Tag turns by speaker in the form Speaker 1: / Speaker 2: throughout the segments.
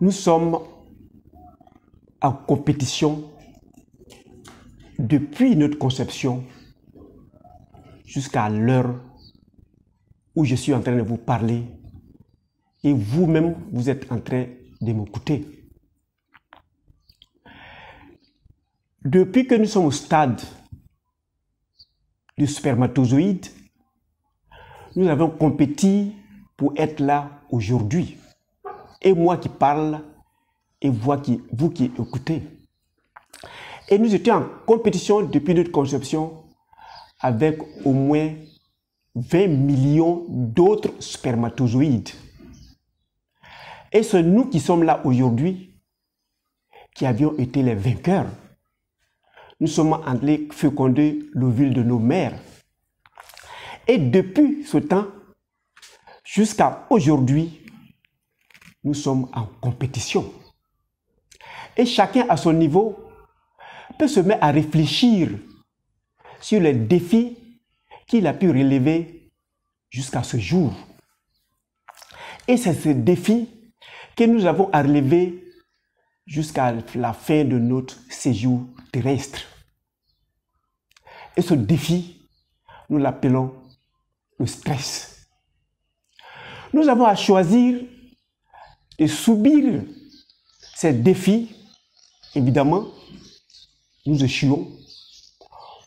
Speaker 1: Nous sommes en compétition depuis notre conception jusqu'à l'heure où je suis en train de vous parler et vous-même, vous êtes en train de m'écouter. Depuis que nous sommes au stade du spermatozoïde, nous avons compéti pour être là aujourd'hui. Et moi qui parle, et vous qui écoutez. Et nous étions en compétition depuis notre conception avec au moins 20 millions d'autres spermatozoïdes. Et c'est nous qui sommes là aujourd'hui qui avions été les vainqueurs. Nous sommes allés féconder l'ovule de nos mères. Et depuis ce temps, jusqu'à aujourd'hui, nous sommes en compétition. Et chacun à son niveau peut se mettre à réfléchir sur les défis qu'il a pu relever jusqu'à ce jour. Et c'est ce défi que nous avons à relever jusqu'à la fin de notre séjour terrestre. Et ce défi, nous l'appelons le stress. Nous avons à choisir de subir ces défis. Évidemment, nous échouons,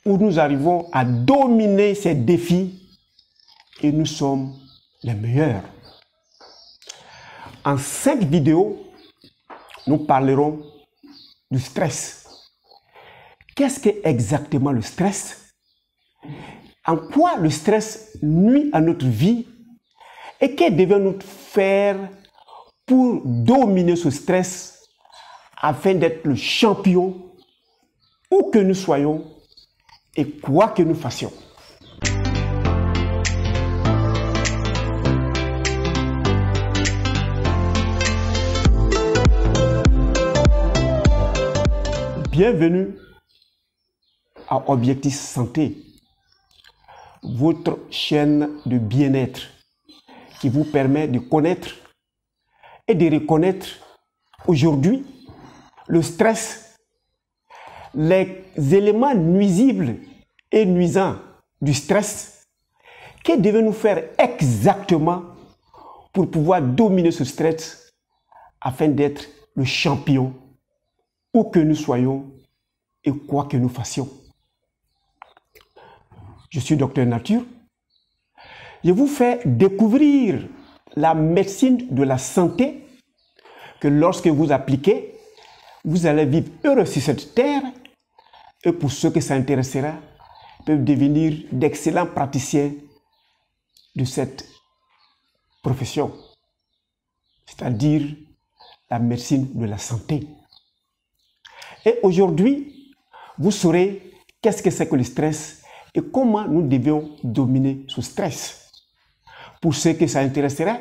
Speaker 1: ou nous arrivons à dominer ces défis et nous sommes les meilleurs. En 5 vidéos, nous parlerons du stress. Qu'est-ce qu'est exactement le stress? En quoi le stress nuit à notre vie? Et que devons-nous faire pour dominer ce stress afin d'être le champion où que nous soyons et quoi que nous fassions? Bienvenue à Objectif Santé, votre chaîne de bien-être qui vous permet de connaître et de reconnaître aujourd'hui le stress, les éléments nuisibles et nuisants du stress. Que devons-nous faire exactement pour pouvoir dominer ce stress afin d'être le champion où que nous soyons et quoi que nous fassions? Je suis Docteur Nature. Je vous fais découvrir la médecine de la santé que lorsque vous appliquez, vous allez vivre heureux sur cette terre et pour ceux que ça intéressera, peuvent devenir d'excellents praticiens de cette profession, c'est-à-dire la médecine de la santé. Et aujourd'hui, vous saurez qu'est-ce que c'est que le stress et comment nous devions dominer ce stress. Pour ceux que ça intéressera,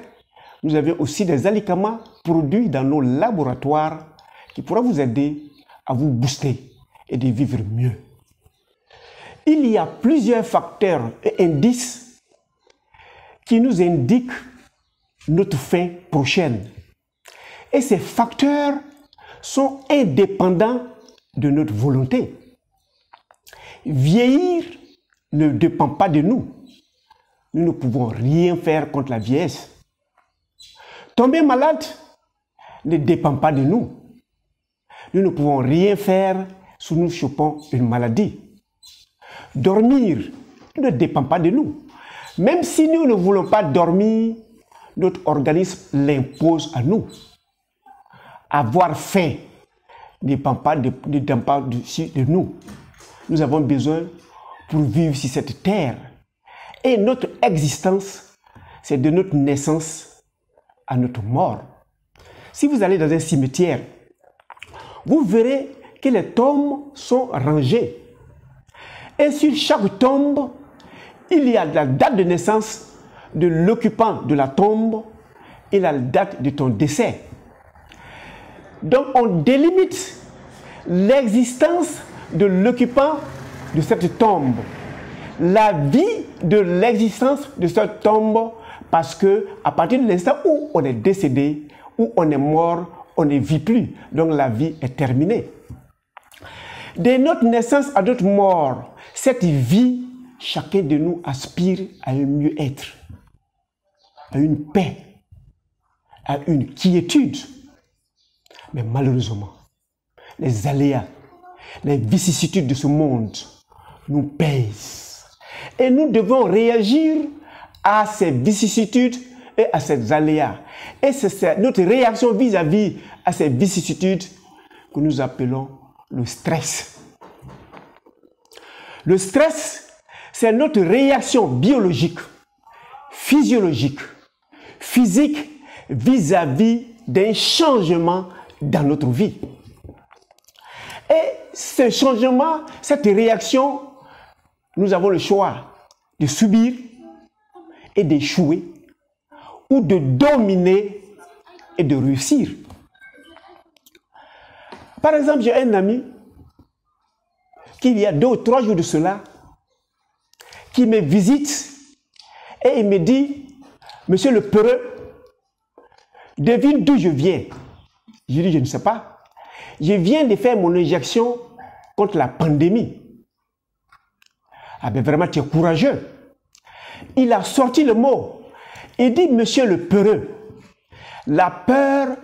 Speaker 1: nous avons aussi des médicaments produits dans nos laboratoires qui pourront vous aider à vous booster et de vivre mieux. Il y a plusieurs facteurs et indices qui nous indiquent notre fin prochaine. Et ces facteurs sont indépendants de notre volonté. Vieillir ne dépend pas de nous. Nous ne pouvons rien faire contre la vieillesse. Tomber malade ne dépend pas de nous. Nous ne pouvons rien faire si nous chopons une maladie. Dormir ne dépend pas de nous. Même si nous ne voulons pas dormir, notre organisme l'impose à nous. Avoir faim ne dépend pas de nous. Nous avons besoin pour vivre sur cette terre. Et notre existence, c'est de notre naissance à notre mort. Si vous allez dans un cimetière, vous verrez que les tombes sont rangées. Et sur chaque tombe, il y a la date de naissance de l'occupant de la tombe et la date de ton décès. Donc on délimite l'existence de l'occupant de cette tombe, la vie de l'existence de cette tombe, parce que à partir de l'instant où on est décédé, où on est mort, on ne vit plus, donc la vie est terminée. De notre naissance à notre mort, cette vie, chacun de nous aspire à un mieux-être, à une paix, à une quiétude. Mais malheureusement, les aléas, les vicissitudes de ce monde nous pèsent. Et nous devons réagir à ces vicissitudes et à ces aléas. Et c'est notre réaction vis-à-vis à ces vicissitudes que nous appelons le stress. Le stress, c'est notre réaction biologique, physiologique, physique vis-à-vis d'un changement dans notre vie. Et ce changement, cette réaction, nous avons le choix de subir et d'échouer ou de dominer et de réussir. Par exemple, j'ai un ami qui, il y a 2 ou 3 jours de cela, qui me visite et il me dit, monsieur le peureux, devine d'où je viens. Je lui dis, je ne sais pas. Je viens de faire mon injection contre la pandémie. Ah ben vraiment, tu es courageux. Il a sorti le mot. Il dit, monsieur le peureux, la peur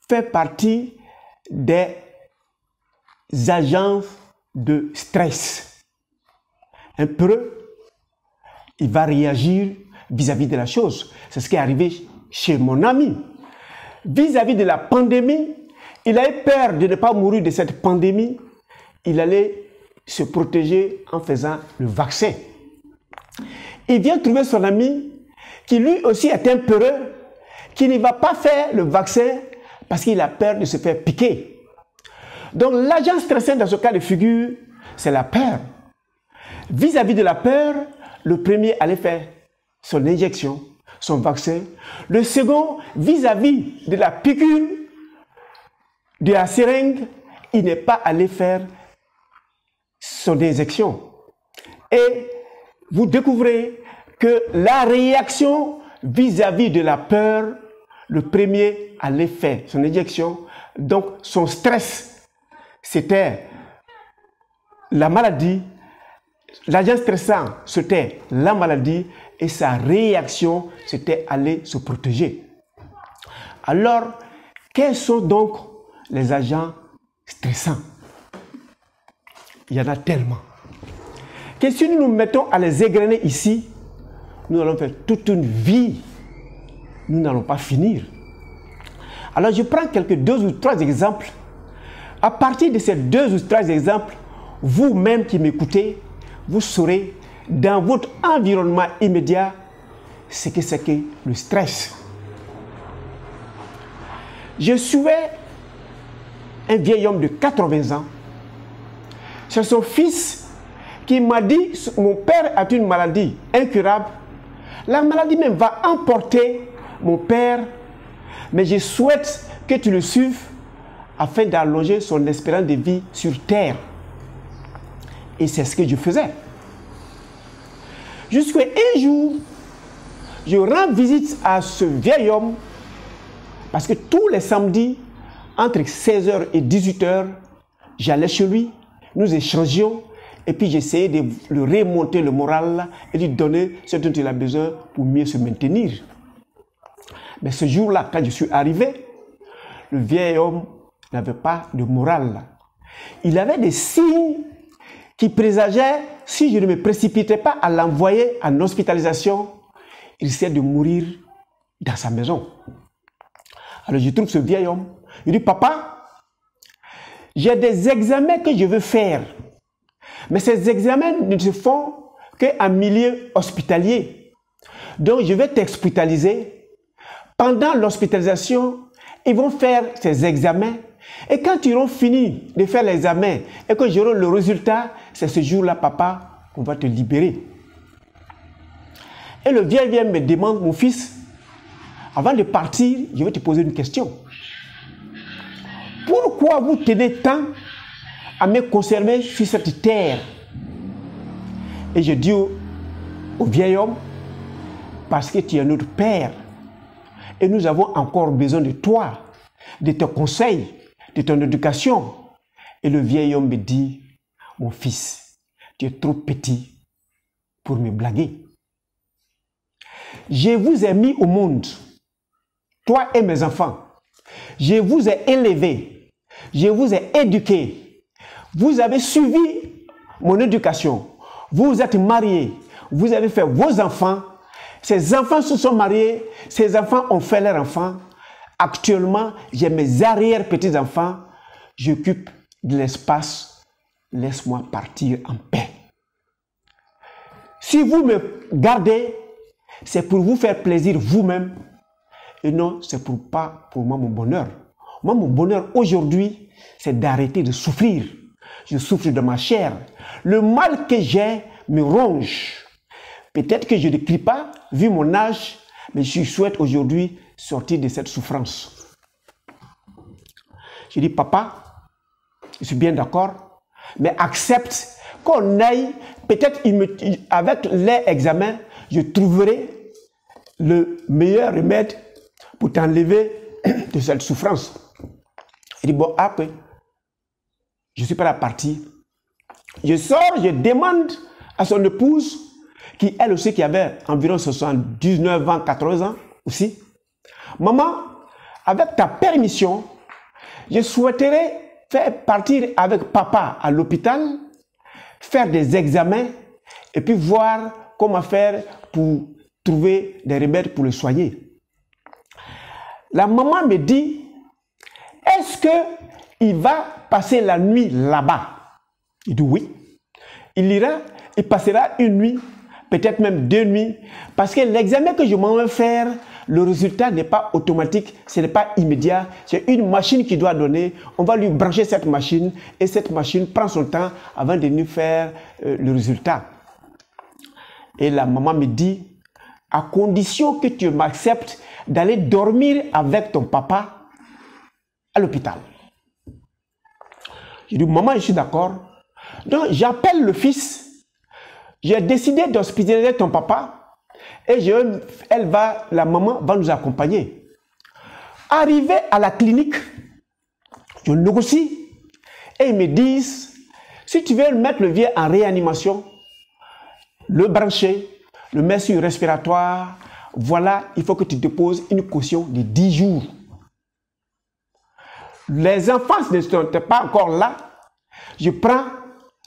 Speaker 1: fait partie des agents de stress. Un peureux, il va réagir vis-à-vis de la chose. C'est ce qui est arrivé chez mon ami. Vis-à-vis de la pandémie, il avait peur de ne pas mourir de cette pandémie. Il allait se protéger en faisant le vaccin. Il vient trouver son ami qui lui aussi est un peureux, qui ne va pas faire le vaccin parce qu'il a peur de se faire piquer. Donc l'agent stressant dans ce cas de figure, c'est la peur. Vis-à-vis de la peur, le premier allait faire son injection, son vaccin. Le second, vis-à-vis de la piqûre, de la seringue, il n'est pas allé faire son injection. Et vous découvrez que la réaction vis-à-vis de la peur, le premier allait faire son injection. Donc son stress, c'était la maladie. L'agent stressant, c'était la maladie. Et sa réaction, c'était aller se protéger. Alors, quels sont donc les agents stressants? Il y en a tellement. Que si nous nous mettons à les égrener ici, nous allons faire toute une vie. Nous n'allons pas finir. Alors, je prends 2 ou 3 exemples. À partir de ces 2 ou 3 exemples, vous-même qui m'écoutez, vous saurez dans votre environnement immédiat ce que c'est que le stress. Je suivais un vieil homme de 80 ans. C'est son fils qui m'a dit, mon père a une maladie incurable. La maladie même va emporter mon père, mais je souhaite que tu le suives afin d'allonger son espérance de vie sur terre. Et c'est ce que je faisais. Jusqu'à un jour, je rends visite à ce vieil homme parce que tous les samedis, entre 16h et 18h, j'allais chez lui, nous échangions et puis j'essayais de lui remonter le moral et lui donner ce dont il a besoin pour mieux se maintenir. Mais ce jour-là, quand je suis arrivé, le vieil homme n'avait pas de morale. Il avait des signes qui présageaient, si je ne me précipitais pas à l'envoyer en hospitalisation, il risquait de mourir dans sa maison. Alors je trouve ce vieil homme. Il dit, papa, j'ai des examens que je veux faire. Mais ces examens ne se font qu'en milieu hospitalier. Donc je vais t'hospitaliser. Pendant l'hospitalisation, ils vont faire ces examens. Et quand ils auront fini de faire l'examen et que j'aurai le résultat, c'est ce jour-là, papa, on va te libérer. Et le vieil me demande, mon fils, avant de partir, je vais te poser une question. Pourquoi vous tenez tant à me conserver sur cette terre? Et je dis au vieil homme, parce que tu es notre père et nous avons encore besoin de toi. de tes conseils, de ton éducation. Et le vieil homme me dit, mon fils, tu es trop petit pour me blaguer. Je vous ai mis au monde, toi et mes enfants. Je vous ai élevé, je vous ai éduqué. Vous avez suivi mon éducation. Vous vous êtes mariés, vous avez fait vos enfants. Ces enfants se sont mariés, ces enfants ont fait leurs enfants. Actuellement, j'ai mes arrière-petits-enfants. J'occupe de l'espace. Laisse-moi partir en paix. Si vous me gardez, c'est pour vous faire plaisir vous-même. Et non, c'est pas pour moi mon bonheur. Moi, mon bonheur aujourd'hui, c'est d'arrêter de souffrir. Je souffre de ma chair. Le mal que j'ai me ronge. Peut-être que je ne crie pas, vu mon âge, mais je souhaite aujourd'hui sortir de cette souffrance. Je dis, papa, je suis bien d'accord, mais accepte qu'on aille, peut-être avec les examens, je trouverai le meilleur remède pour t'enlever de cette souffrance. Il dit, bon, après, je suis pas la partie. Je sors, je demande à son épouse, qui elle aussi qui avait environ 79 ans, 80 ans aussi. Maman, avec ta permission, je souhaiterais faire partir avec papa à l'hôpital, faire des examens et puis voir comment faire pour trouver des remèdes pour le soigner. La maman me dit, est-ce qu'il va passer la nuit là-bas? Il dit oui. Il ira, il passera une nuit, peut-être même 2 nuits, parce que l'examen que je m'en vais faire, le résultat n'est pas automatique, ce n'est pas immédiat, c'est une machine qui doit donner, on va lui brancher cette machine, et cette machine prend son temps avant de nous faire le résultat. Et la maman me dit, à condition que tu m'acceptes d'aller dormir avec ton papa à l'hôpital. Je dis, maman, je suis d'accord. Donc, j'appelle le fils. J'ai décidé d'hospitaliser ton papa et la maman va nous accompagner. Arrivé à la clinique, je négocie et ils me disent, si tu veux mettre le vieux en réanimation, le brancher, le mettre sur respiratoire, voilà, il faut que tu déposes une caution de 10 jours. Les enfants ne sont pas encore là. Je prends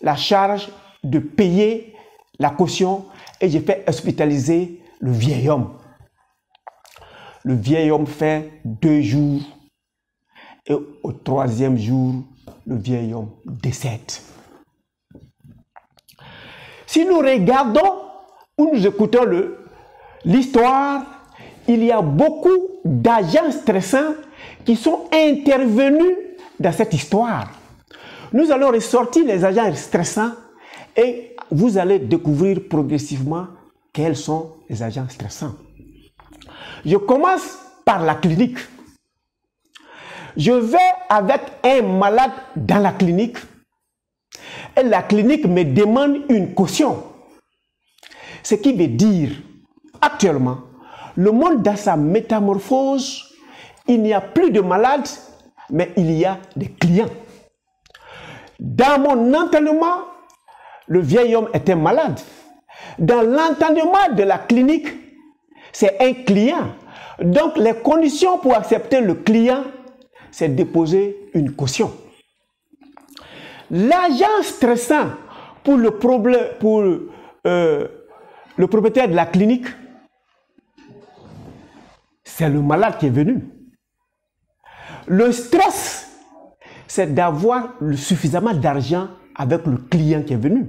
Speaker 1: la charge de payer la caution et je fais hospitaliser le vieil homme. Le vieil homme fait 2 jours et au 3e jour, le vieil homme décède. Si nous regardons ou nous écoutons l'histoire, il y a beaucoup d'agents stressants qui sont intervenus dans cette histoire. Nous allons ressortir les agents stressants et vous allez découvrir progressivement quels sont les agents stressants. Je commence par la clinique. Je vais avec un malade dans la clinique et la clinique me demande une caution. Ce qui veut dire, actuellement, le monde dans sa métamorphose, il n'y a plus de malades, mais il y a des clients. Dans mon entendement, le vieil homme était malade. Dans l'entendement de la clinique, c'est un client. Donc, les conditions pour accepter le client, c'est déposer une caution. L'agent stressant pour le propriétaire de la clinique, c'est le malade qui est venu. Le stress, c'est d'avoir suffisamment d'argent avec le client qui est venu.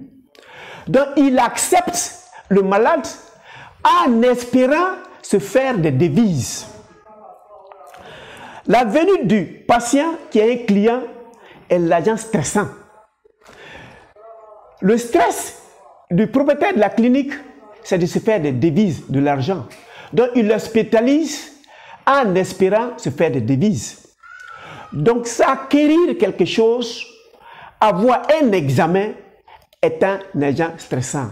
Speaker 1: Donc, il accepte le malade en espérant se faire des devises. La venue du patient qui est un client est l'agent stressant. Le stress du propriétaire de la clinique, c'est de se faire des devises, de l'argent. Donc, il l'hospitalise en espérant se faire des devises. Donc, s'acquérir quelque chose, avoir un examen, est un agent stressant.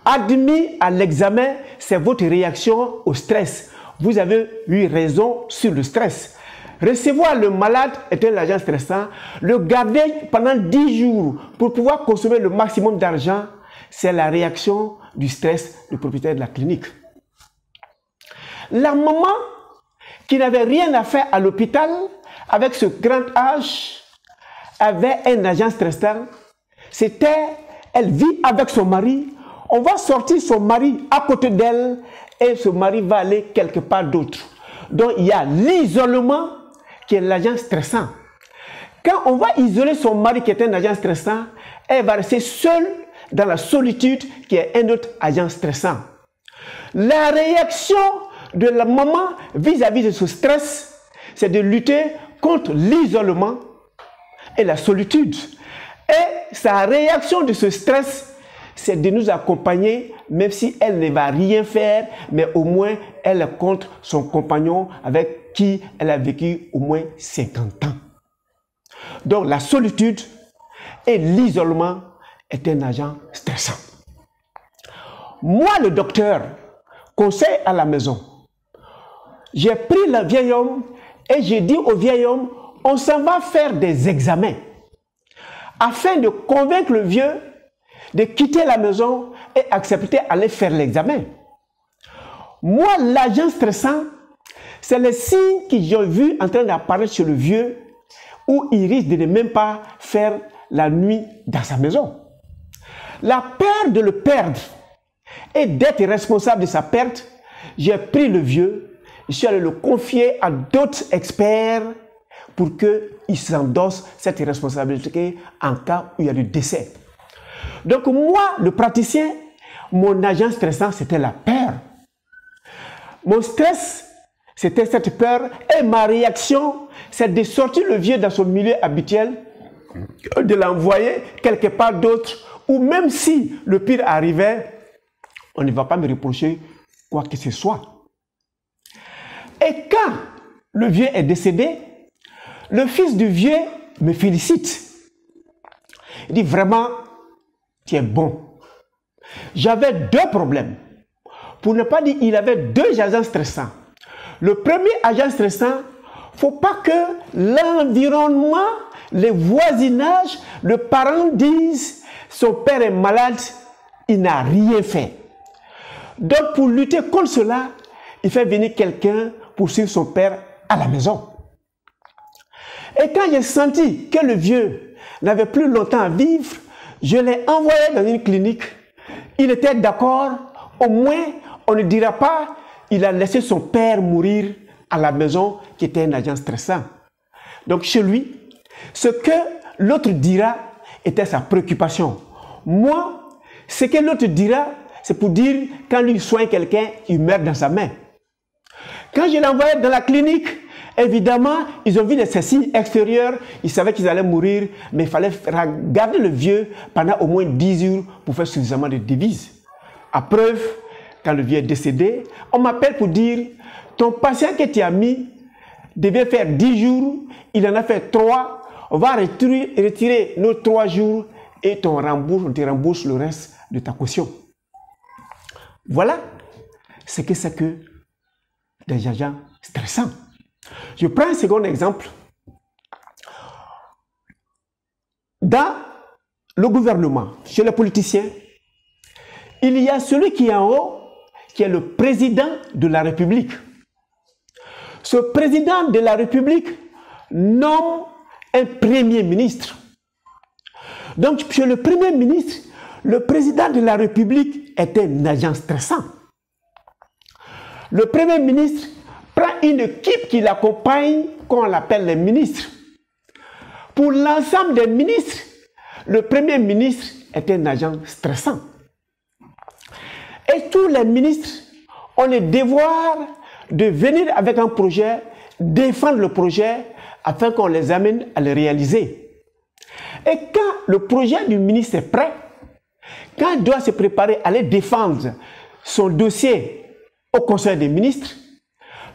Speaker 1: Admis à l'examen, c'est votre réaction au stress. Vous avez eu raison sur le stress. Recevoir le malade est un agent stressant. Le garder pendant 10 jours pour pouvoir consommer le maximum d'argent, c'est la réaction du stress du propriétaire de la clinique. La maman qui n'avait rien à faire à l'hôpital avec ce grand âge avait un agent stressant. C'était, elle vit avec son mari. On va sortir son mari à côté d'elle et ce mari va aller quelque part d'autre. Donc il y a l'isolement qui est l'agent stressant. Quand on va isoler son mari qui est un agent stressant, elle va rester seule dans la solitude qui est un autre agent stressant. La réaction de la maman vis-à-vis de ce stress, c'est de lutter contre l'isolement et la solitude. Et sa réaction de ce stress, c'est de nous accompagner, même si elle ne va rien faire, mais au moins elle est contre son compagnon avec qui elle a vécu au moins 50 ans. Donc la solitude et l'isolement est un agent stressant. Moi, le docteur, conseille à la maison. J'ai pris le vieil homme et j'ai dit au vieil homme, on s'en va faire des examens afin de convaincre le vieux de quitter la maison et accepter d'aller faire l'examen. Moi, l'agent stressant, c'est le signe que j'ai vu en train d'apparaître chez le vieux où il risque de ne même pas faire la nuit dans sa maison. La peur de le perdre et d'être responsable de sa perte, j'ai pris le vieux, je suis allé le confier à d'autres experts pour qu'il s'endosse cette responsabilité en cas où il y a du décès. Donc moi, le praticien, mon agent stressant, c'était la peur. Mon stress, c'était cette peur et ma réaction, c'est de sortir le vieux dans son milieu habituel, de l'envoyer quelque part d'autre, ou même si le pire arrivait, on ne va pas me reprocher quoi que ce soit. Et quand le vieux est décédé, le fils du vieux me félicite. Il dit vraiment, tu es bon. J'avais 2 problèmes. Pour ne pas dire, il avait 2 agents stressants. Le premier agent stressant, il ne faut pas que l'environnement, les voisinages, le parent disent son père est malade, il n'a rien fait. Donc pour lutter contre cela, il fait venir quelqu'un pour suivre son père à la maison. Et quand j'ai senti que le vieux n'avait plus longtemps à vivre, je l'ai envoyé dans une clinique. Il était d'accord, au moins on ne dira pas il a laissé son père mourir à la maison qui était un agent stressant. Donc chez lui, ce que l'autre dira était sa préoccupation. Moi, ce que l'autre dira, c'est pour dire quand lui soigne quelqu'un, il meurt dans sa main. Quand je l'ai envoyé dans la clinique, évidemment, ils ont vu les signes extérieurs, ils savaient qu'ils allaient mourir, mais il fallait garder le vieux pendant au moins 10 jours pour faire suffisamment de devises. À preuve, quand le vieux est décédé, on m'appelle pour dire, ton patient que tu as mis devait faire 10 jours, il en a fait 3, on va retirer nos 3 jours et on te rembourse le reste de ta caution. Voilà ce que c'est que des agents stressants. Je prends un second exemple. Dans le gouvernement, chez les politiciens, il y a celui qui est en haut, qui est le président de la République. Ce président de la République nomme un premier ministre. Donc, chez le premier ministre, le président de la République est un agent stressant. Le premier ministre prend une équipe qui l'accompagne, qu'on l'appelle les ministres. Pour l'ensemble des ministres, le premier ministre est un agent stressant. Et tous les ministres ont le devoir de venir avec un projet, défendre le projet, afin qu'on les amène à le réaliser. Et quand le projet du ministre est prêt, quand il doit se préparer à aller défendre son dossier au Conseil des ministres,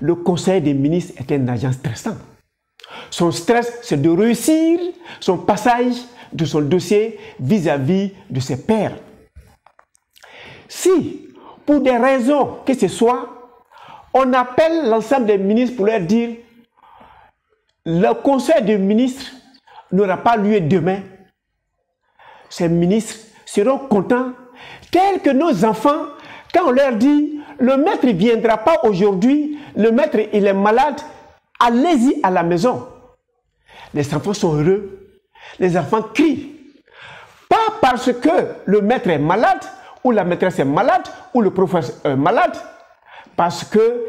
Speaker 1: le Conseil des ministres est un agent stressant. Son stress, c'est de réussir son passage de son dossier vis-à-vis de ses pairs. Si, pour des raisons que ce soit, on appelle l'ensemble des ministres pour leur dire le conseil des ministres n'aura pas lieu demain, ces ministres seront contents, tels que nos enfants, quand on leur dit, le maître ne viendra pas aujourd'hui, le maître il est malade, allez-y à la maison. Les enfants sont heureux, les enfants crient. Pas parce que le maître est malade, ou la maîtresse est malade, ou le professeur est malade, parce que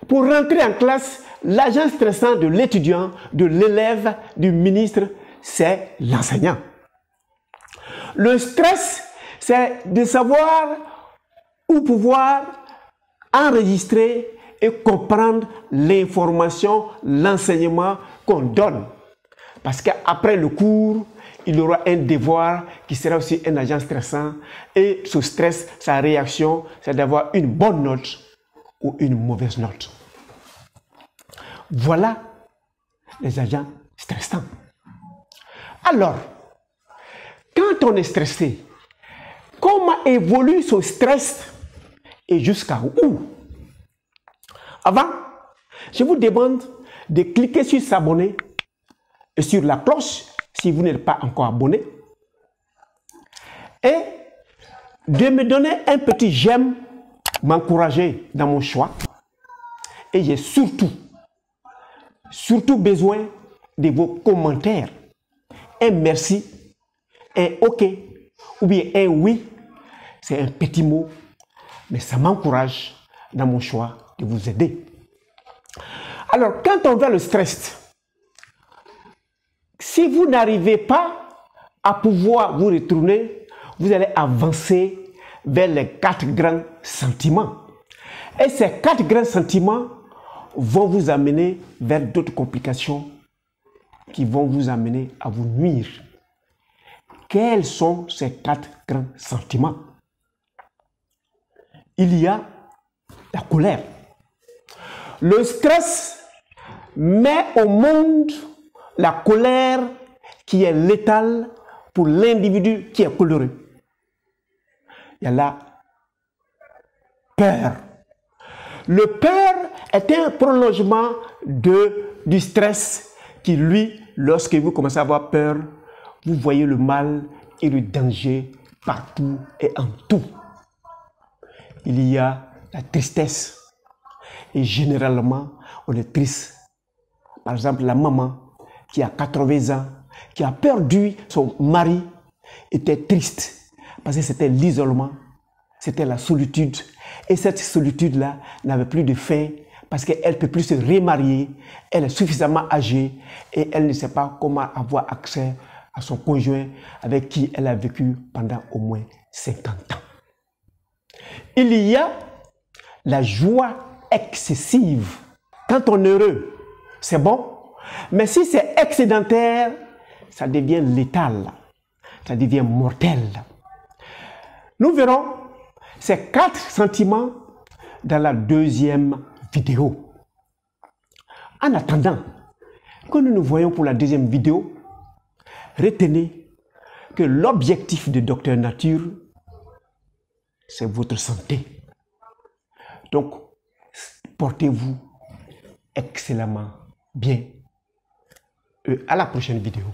Speaker 1: pour rentrer en classe, l'agent stressant de l'étudiant, de l'élève, du ministre, c'est l'enseignant. Le stress, c'est de savoir ou pouvoir enregistrer et comprendre l'information, l'enseignement qu'on donne. Parce qu'après le cours, il aura un devoir qui sera aussi un agent stressant. Et ce stress, sa réaction, c'est d'avoir une bonne note ou une mauvaise note. Voilà les agents stressants. Alors, quand on est stressé, comment évolue ce stress et jusqu'à où? Avant, je vous demande de cliquer sur s'abonner et sur la cloche si vous n'êtes pas encore abonné et de me donner un petit j'aime, m'encourager dans mon choix. Et j'ai surtout besoin de vos commentaires. Un merci, un ok ou bien un oui, c'est un petit mot, mais ça m'encourage dans mon choix de vous aider. Alors, quand on voit le stress, si vous n'arrivez pas à pouvoir vous retourner, vous allez avancer vers les 4 grands sentiments. Et ces 4 grands sentiments vont vous amener vers d'autres complications qui vont vous amener à vous nuire. Quels sont ces 4 grands sentiments? Il y a la colère. Le stress met au monde la colère qui est létale pour l'individu qui est coléreux. Il y a la peur. Le peur est un prolongement du stress qui, lui, lorsque vous commencez à avoir peur, vous voyez le mal et le danger partout et en tout. Il y a la tristesse. Et généralement, on est triste. Par exemple, la maman qui a 80 ans, qui a perdu son mari, était triste parce que c'était l'isolement, c'était la solitude. Et cette solitude-là n'avait plus de fin parce qu'elle ne peut plus se remarier, elle est suffisamment âgée et elle ne sait pas comment avoir accès à son conjoint avec qui elle a vécu pendant au moins 50 ans. Il y a la joie excessive. Quand on est heureux, c'est bon, mais si c'est excédentaire, ça devient létal, ça devient mortel. Nous verrons ces 4 sentiments dans la deuxième vidéo. En attendant que nous nous voyons pour la deuxième vidéo, retenez que l'objectif de Docteur Nature, c'est votre santé. Donc, portez-vous excellemment bien. À la prochaine vidéo.